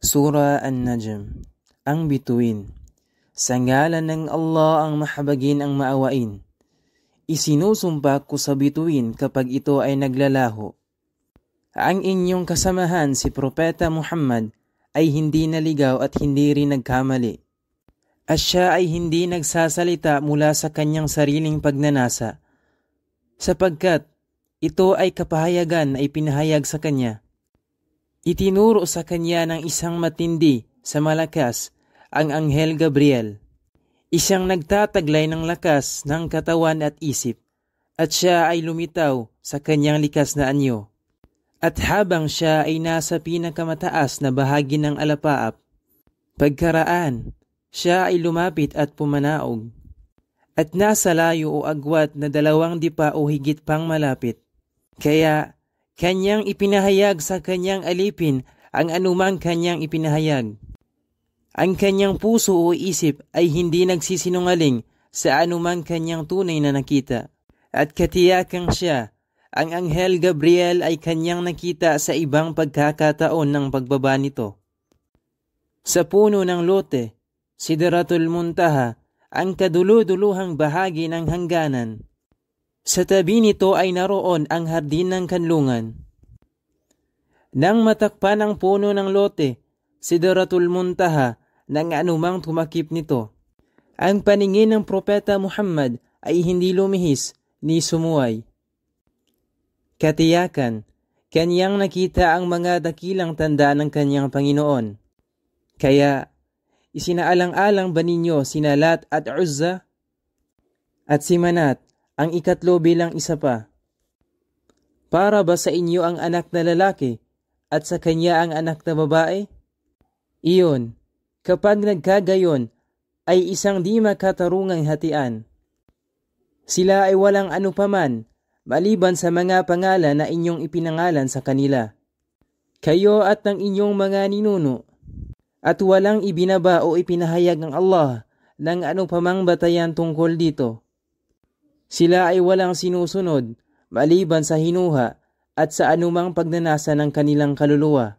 Sura An-Najm, ang bituin. Sa ngalan ng Allah ang mahabagin ang maawain. Isinusumpa ko sa bituin kapag ito ay naglalaho. Ang inyong kasamahan si Propeta Muhammad ay hindi naligaw at hindi rin nagkamali. At siya ay hindi nagsasalita mula sa kanyang sariling pagnanasa, sapagkat ito ay kapahayagan na ipinahayag sa kanya. Itinuro sa kanya ng isang matindi sa malakas ang Anghel Gabriel. Isang nagtataglay ng lakas ng katawan at isip, at siya ay lumitaw sa kanyang likas na anyo. At habang siya ay nasa pinakamataas na bahagi ng alapaap, pagkaraan, siya ay lumapit at pumanaog. At nasa layo o agwat na 2 dipa o higit pang malapit. Kaya kanyang ipinahayag sa kanyang alipin ang anumang kanyang ipinahayag. Ang kanyang puso o isip ay hindi nagsisinungaling sa anumang kanyang tunay na nakita. At katiyakang siya, ang Anghel Gabriel ay kanyang nakita sa ibang pagkakataon ng pagbaba nito. Sa puno ng lote, Sidratul Muntaha, ang kaduluduluhang bahagi ng hangganan. Sa tabi nito ay naroon ang hardin ng kanlungan. Nang matakpan ang puno ng lote, Sidratul Muntaha, ng anumang tumakip nito, ang paningin ng Propeta Muhammad ay hindi lumihis ni sumuway. Katiyakan, kanyang nakita ang mga dakilang tanda ng kanyang Panginoon. Kaya, isinaalang-alang ba ninyo sina Lat at Uzza? At si Manat, ang ikatlo bilang isa pa. Para ba sa inyo ang anak na lalaki at sa kanya ang anak na babae? Iyon, kapag nagkagayon, ay isang di makatarungang hatian. Sila ay walang anupaman, maliban sa mga pangalan na inyong ipinangalan sa kanila. Kayo at ng inyong mga ninuno, at walang ibinaba o ipinahayag ng Allah ng anupamang batayan tungkol dito. Sila ay walang sinusunod, maliban sa hinuha at sa anumang pagnanasa ng kanilang kaluluwa.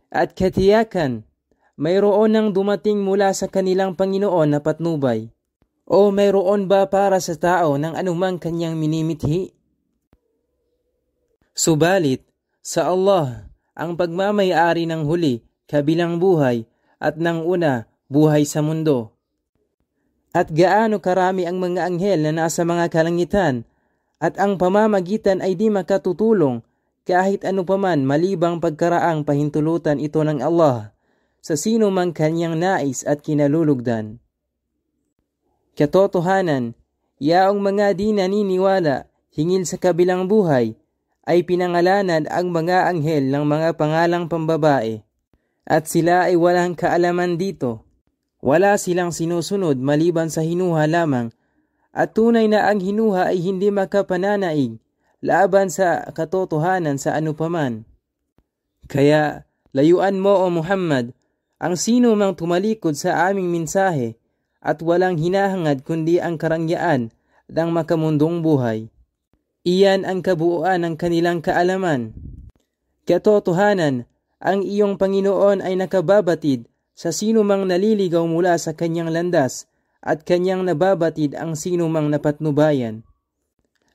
At katiyakan, mayroon nang dumating mula sa kanilang Panginoon na patnubay. O mayroon ba para sa tao ng anumang kanyang minimithi? Subalit, sa Allah, ang pagmamay-ari ng huli, kabilang buhay, at ng una, buhay sa mundo. At gaano karami ang mga anghel na nasa mga kalangitan, at ang pamamagitan ay di makatutulong kahit ano paman malibang pagkaraang pahintulutan ito ng Allah sa sino mang kanyang nais at kinalulugdan. Katotohanan, yaong mga di naniniwala hingil sa kabilang buhay ay pinangalanan ang mga anghel ng mga pangalang pambabae, at sila ay walang kaalaman dito. Wala silang sinusunod maliban sa hinuha lamang, at tunay na ang hinuha ay hindi makapananaig laban sa katotohanan sa anupaman. Kaya layuan mo o Muhammad ang sino mang tumalikod sa aming mensahe at walang hinahangad kundi ang karangyaan ng makamundong buhay. Iyan ang kabuuan ng kanilang kaalaman. Katotohanan, ang iyong Panginoon ay nakababatid sa sino mang naliligaw mula sa kanyang landas at kanyang nababatid ang sino mang napatnubayan.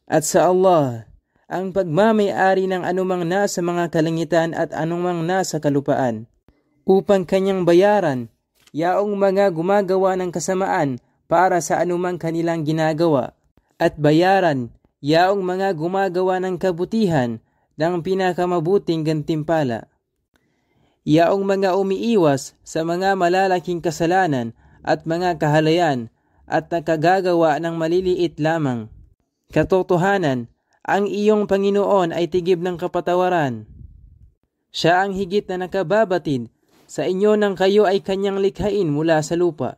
At sa Allah, ang pagmamay-ari ng anumang nasa mga kalangitan at anumang nasa kalupaan, upang kanyang bayaran yaong mga gumagawa ng kasamaan para sa anumang kanilang ginagawa, at bayaran yaong mga gumagawa ng kabutihan ng pinakamabuting gantimpala. Yaong mga umiiwas sa mga malalaking kasalanan at mga kahalayan at nakagagawa ng maliliit lamang. Katotohanan, ang iyong Panginoon ay tigib ng kapatawaran. Siya ang higit na nakababatid sa inyo nang kayo ay kanyang likhain mula sa lupa,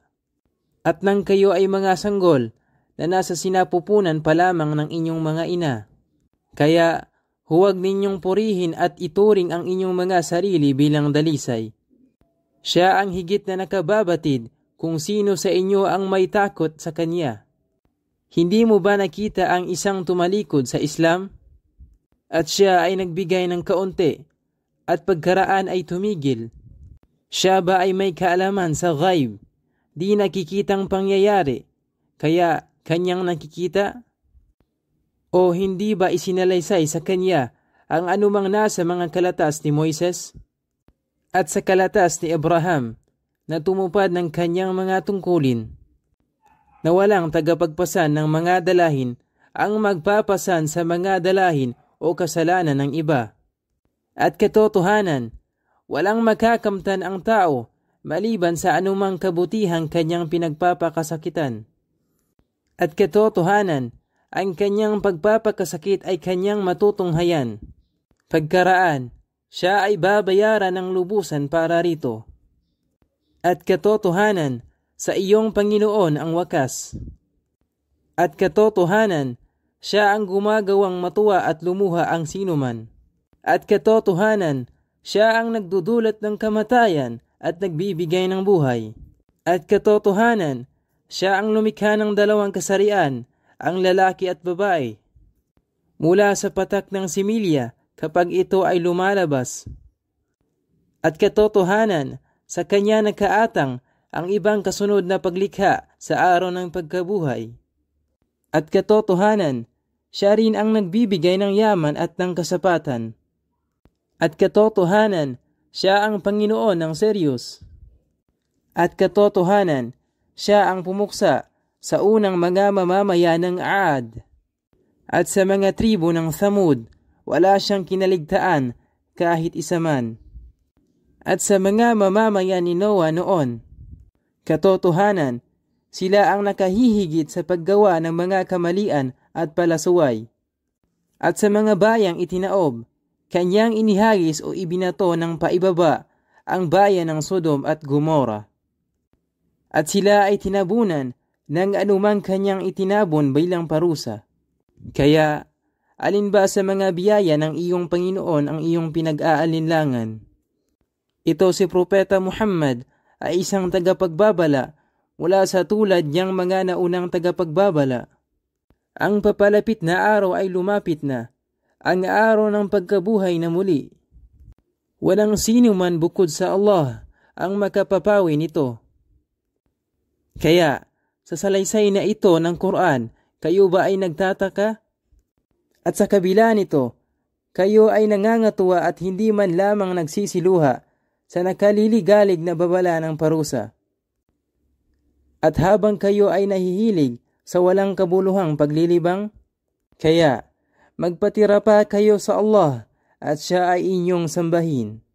at nang kayo ay mga sanggol na nasa sinapupunan pa lamang ng inyong mga ina. Kaya, huwag ninyong purihin at ituring ang inyong mga sarili bilang dalisay. Siya ang higit na nakababatid kung sino sa inyo ang may takot sa kanya. Hindi mo ba nakita ang isang tumalikod sa Islam? At siya ay nagbigay ng kaunti, at pagkaraan ay tumigil. Siya ba ay may kaalaman sa ghaib, di nakikitang pangyayari, kaya kanyang nakikita? O hindi ba isinalaysay sa kanya ang anumang nasa mga kalatas ni Moises at sa kalatas ni Abraham na tumupad ng kanyang mga tungkulin, na walang tagapagpasan ng mga dalahin ang magpapasan sa mga dalahin o kasalanan ng iba? At katotohanan, walang makakamtan ang tao maliban sa anumang kabutihang kanyang pinagpapakasakitan. At katotohanan, ang kanyang pagpapakasakit ay kanyang matutunghayan. Pagkaraan, siya ay babayaran ng lubusan para rito. At katotohanan, sa iyong Panginoon ang wakas. At katotohanan, siya ang gumagawang matuwa at lumuha ang sinuman. At katotohanan, siya ang nagdudulot ng kamatayan at nagbibigay ng buhay. At katotohanan, siya ang lumikha ng dalawang kasarian, ang lalaki at babae, mula sa patak ng similya kapag ito ay lumalabas. At katotohanan, sa kanya nakaatang ang ibang kasunod na paglikha sa araw ng pagkabuhay. At katotohanan, siya rin ang nagbibigay ng yaman at ng kasapatan. At katotohanan, siya ang Panginoon ng Serious. At katotohanan, siya ang pumuksa sa unang mga mamamayan ng Aad. At sa mga tribo ng Thamud, wala siyang kinaligtaan kahit isa man. At sa mga mamamayan ni Noah noon, katotohanan, sila ang nakahihigit sa paggawa ng mga kamalian at palasuway. At sa mga bayang itinaob, kanyang inihagis o ibinato ng paibaba ang bayan ng Sodom at Gomora. At sila ay tinabunan ng anumang kanyang itinabon bilang parusa. Kaya, alin ba sa mga biyaya ng iyong Panginoon ang iyong pinag-aalinlangan? Ito si Propeta Muhammad ay isang tagapagbabala mula sa tulad niyang mga naunang tagapagbabala. Ang papalapit na araw ay lumapit na, ang araw ng pagkabuhay na muli. Walang sino man bukod sa Allah ang makapapawi nito. Kaya, sa salaysay na ito ng Quran, kayo ba ay nagtataka? At sa kabila nito, kayo ay nangangatuwa at hindi man lamang nagsisiluha sa nakaliligalig na babala ng parusa. At habang kayo ay nahihilig sa walang kabuluhang paglilibang, kaya magpatira pa kayo sa Allah at siya ay inyong sambahin.